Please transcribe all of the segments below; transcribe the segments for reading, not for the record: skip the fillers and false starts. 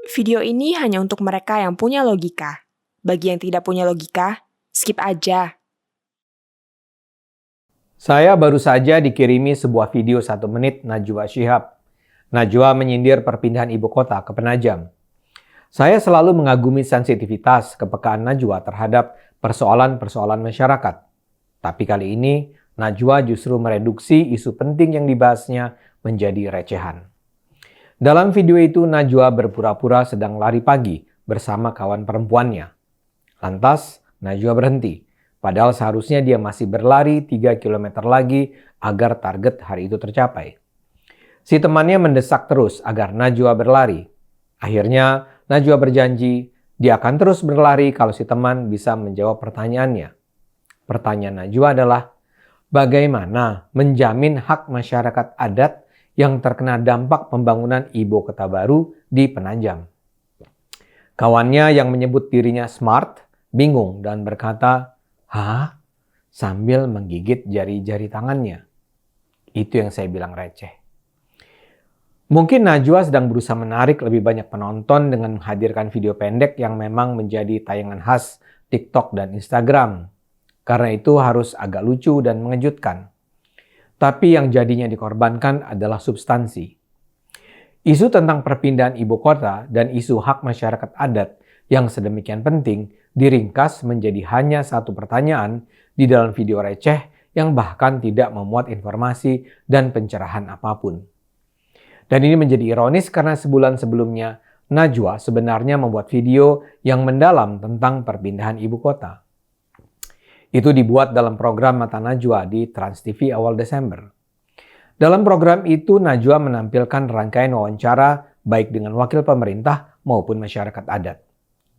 Video ini hanya untuk mereka yang punya logika. Bagi yang tidak punya logika, skip aja. Saya baru saja dikirimi sebuah video 1 menit Najwa Shihab. Najwa menyindir perpindahan ibu kota ke Penajam. Saya selalu mengagumi sensitivitas kepekaan Najwa terhadap persoalan-persoalan masyarakat. Tapi kali ini, Najwa justru mereduksi isu penting yang dibahasnya menjadi recehan. Dalam video itu, Najwa berpura-pura sedang lari pagi bersama kawan perempuannya. Lantas, Najwa berhenti. Padahal seharusnya dia masih berlari 3 km lagi agar target hari itu tercapai. Si temannya mendesak terus agar Najwa berlari. Akhirnya, Najwa berjanji dia akan terus berlari kalau si teman bisa menjawab pertanyaannya. Pertanyaan Najwa adalah, bagaimana menjamin hak masyarakat adat yang terkena dampak pembangunan ibu kota baru di Penajam? Kawannya yang menyebut dirinya smart, bingung dan berkata, "Hah?" sambil menggigit jari-jari tangannya. Itu yang saya bilang receh. Mungkin Najwa sedang berusaha menarik lebih banyak penonton dengan menghadirkan video pendek yang memang menjadi tayangan khas TikTok dan Instagram. Karena itu harus agak lucu dan mengejutkan. Tapi yang jadinya dikorbankan adalah substansi. Isu tentang perpindahan ibu kota dan isu hak masyarakat adat yang sedemikian penting diringkas menjadi hanya satu pertanyaan di dalam video receh yang bahkan tidak memuat informasi dan pencerahan apapun. Dan ini menjadi ironis karena sebulan sebelumnya Najwa sebenarnya membuat video yang mendalam tentang perpindahan ibu kota. Itu dibuat dalam program Mata Najwa di Trans TV awal Desember. Dalam program itu, Najwa menampilkan rangkaian wawancara baik dengan wakil pemerintah maupun masyarakat adat.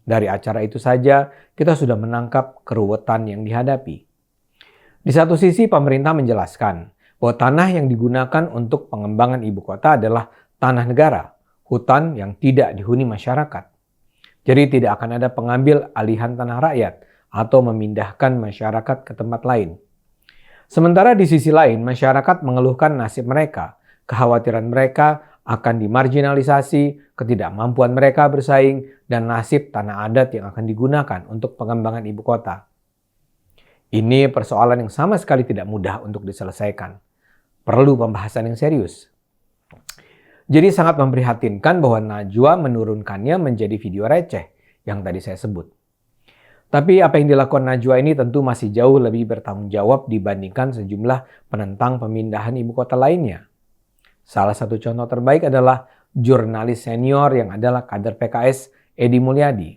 Dari acara itu saja, kita sudah menangkap keruwetan yang dihadapi. Di satu sisi, pemerintah menjelaskan bahwa tanah yang digunakan untuk pengembangan ibu kota adalah tanah negara, hutan yang tidak dihuni masyarakat. Jadi tidak akan ada pengambil alihan tanah rakyat atau memindahkan masyarakat ke tempat lain. Sementara di sisi lain, masyarakat mengeluhkan nasib mereka, kekhawatiran mereka akan dimarginalisasi, ketidakmampuan mereka bersaing, dan nasib tanah adat yang akan digunakan untuk pengembangan ibu kota. Ini persoalan yang sama sekali tidak mudah untuk diselesaikan. Perlu pembahasan yang serius. Jadi sangat memprihatinkan bahwa Najwa menurunkannya menjadi video receh yang tadi saya sebut. Tapi apa yang dilakukan Najwa ini tentu masih jauh lebih bertanggung jawab dibandingkan sejumlah penentang pemindahan ibu kota lainnya. Salah satu contoh terbaik adalah jurnalis senior yang adalah kader PKS Edi Mulyadi.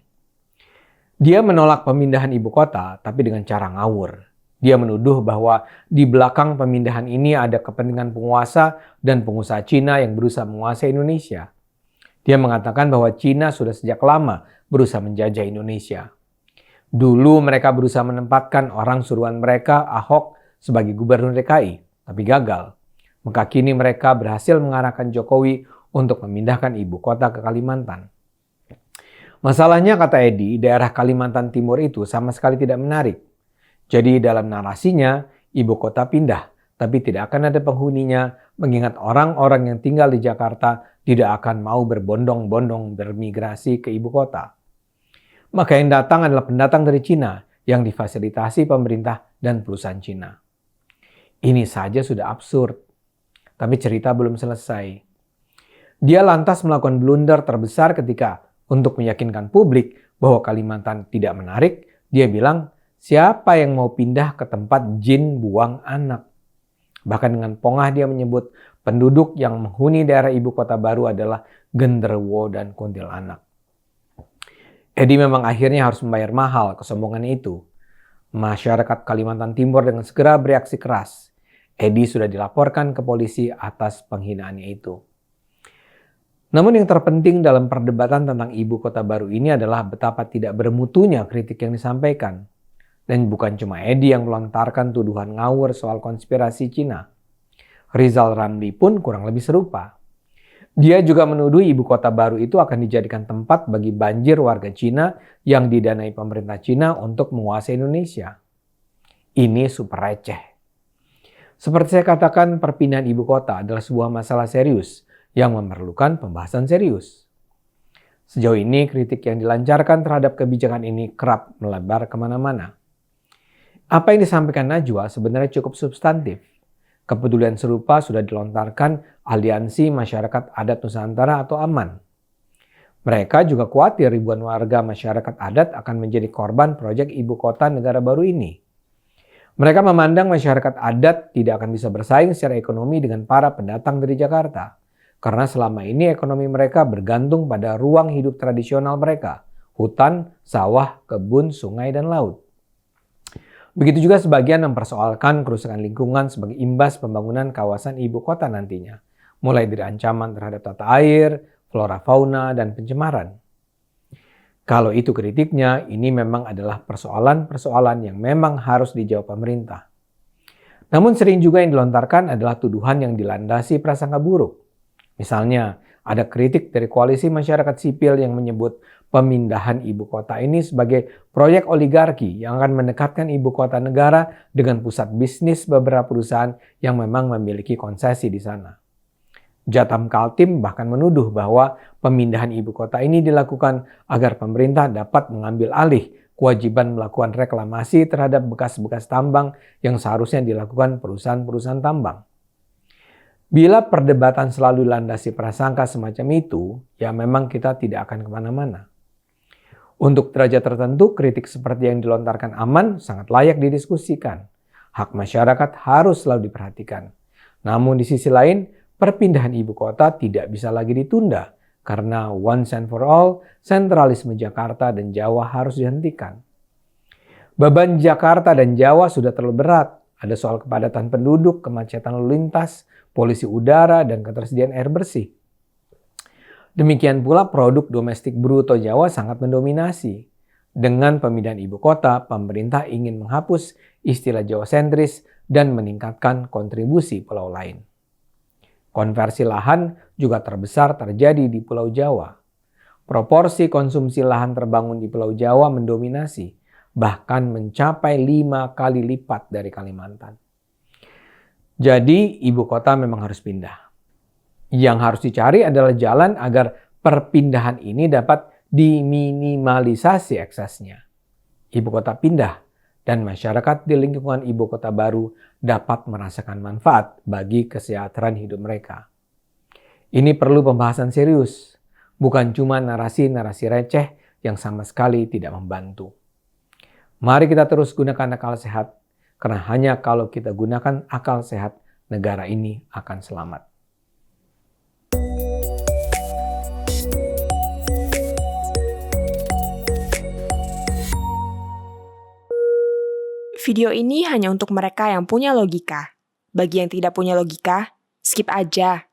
Dia menolak pemindahan ibu kota tapi dengan cara ngawur. Dia menuduh bahwa di belakang pemindahan ini ada kepentingan penguasa dan pengusaha Cina yang berusaha menguasai Indonesia. Dia mengatakan bahwa Cina sudah sejak lama berusaha menjajah Indonesia. Dulu mereka berusaha menempatkan orang suruhan mereka, Ahok, sebagai gubernur DKI, tapi gagal. Maka kini mereka berhasil mengarahkan Jokowi untuk memindahkan ibu kota ke Kalimantan. Masalahnya, kata Edi, daerah Kalimantan Timur itu sama sekali tidak menarik. Jadi dalam narasinya, ibu kota pindah, tapi tidak akan ada penghuninya, mengingat orang-orang yang tinggal di Jakarta tidak akan mau berbondong-bondong bermigrasi ke ibu kota. Maka yang datang adalah pendatang dari Cina yang difasilitasi pemerintah dan perusahaan Cina. Ini saja sudah absurd. Tapi cerita belum selesai. Dia lantas melakukan blunder terbesar ketika untuk meyakinkan publik bahwa Kalimantan tidak menarik, dia bilang, siapa yang mau pindah ke tempat jin buang anak? Bahkan dengan pongah dia menyebut penduduk yang menghuni daerah ibu kota baru adalah genderuwo dan kuntilanak. Edi memang akhirnya harus membayar mahal kesombongan itu. Masyarakat Kalimantan Timur dengan segera bereaksi keras. Edi sudah dilaporkan ke polisi atas penghinaannya itu. Namun yang terpenting dalam perdebatan tentang ibu kota baru ini adalah betapa tidak bermutunya kritik yang disampaikan. Dan bukan cuma Edi yang melontarkan tuduhan ngawur soal konspirasi Cina. Rizal Ramli pun kurang lebih serupa. Dia juga menuduh ibu kota baru itu akan dijadikan tempat bagi banjir warga Cina yang didanai pemerintah Cina untuk menguasai Indonesia. Ini super receh. Seperti saya katakan, perpindahan ibu kota adalah sebuah masalah serius yang memerlukan pembahasan serius. Sejauh ini kritik yang dilancarkan terhadap kebijakan ini kerap melebar kemana-mana. Apa yang disampaikan Najwa sebenarnya cukup substantif. Kepedulian serupa sudah dilontarkan Aliansi Masyarakat Adat Nusantara atau AMAN. Mereka juga khawatir ribuan warga masyarakat adat akan menjadi korban proyek ibu kota negara baru ini. Mereka memandang masyarakat adat tidak akan bisa bersaing secara ekonomi dengan para pendatang dari Jakarta. Karena selama ini ekonomi mereka bergantung pada ruang hidup tradisional mereka, hutan, sawah, kebun, sungai, dan laut. Begitu juga sebagian mempersoalkan kerusakan lingkungan sebagai imbas pembangunan kawasan ibu kota nantinya, mulai dari ancaman terhadap tata air, flora fauna, dan pencemaran. Kalau itu kritiknya, ini memang adalah persoalan-persoalan yang memang harus dijawab pemerintah. Namun sering juga yang dilontarkan adalah tuduhan yang dilandasi prasangka buruk. Misalnya, ada kritik dari koalisi masyarakat sipil yang menyebut pemindahan ibu kota ini sebagai proyek oligarki yang akan mendekatkan ibu kota negara dengan pusat bisnis beberapa perusahaan yang memang memiliki konsesi di sana. Jatam Kaltim bahkan menuduh bahwa pemindahan ibu kota ini dilakukan agar pemerintah dapat mengambil alih kewajiban melakukan reklamasi terhadap bekas-bekas tambang yang seharusnya dilakukan perusahaan-perusahaan tambang. Bila perdebatan selalu landasi prasangka semacam itu, ya memang kita tidak akan kemana-mana. Untuk derajat tertentu, kritik seperti yang dilontarkan AMAN sangat layak didiskusikan. Hak masyarakat harus selalu diperhatikan. Namun di sisi lain, perpindahan ibu kota tidak bisa lagi ditunda karena once and for all, sentralisme Jakarta dan Jawa harus dihentikan. Beban Jakarta dan Jawa sudah terlalu berat. Ada soal kepadatan penduduk, kemacetan lalu lintas, polusi udara, dan ketersediaan air bersih. Demikian pula produk domestik bruto Jawa sangat mendominasi. Dengan pemindahan ibu kota, pemerintah ingin menghapus istilah Jawa sentris dan meningkatkan kontribusi pulau lain. Konversi lahan juga terbesar terjadi di Pulau Jawa. Proporsi konsumsi lahan terbangun di Pulau Jawa mendominasi, bahkan mencapai 5 kali lipat dari Kalimantan. Jadi ibu kota memang harus pindah. Yang harus dicari adalah jalan agar perpindahan ini dapat diminimalisasi eksesnya. Ibu kota pindah dan masyarakat di lingkungan ibu kota baru dapat merasakan manfaat bagi kesejahteraan hidup mereka. Ini perlu pembahasan serius, bukan cuma narasi-narasi receh yang sama sekali tidak membantu. Mari kita terus gunakan akal sehat, karena hanya kalau kita gunakan akal sehat, negara ini akan selamat. Video ini hanya untuk mereka yang punya logika. Bagi yang tidak punya logika, skip aja.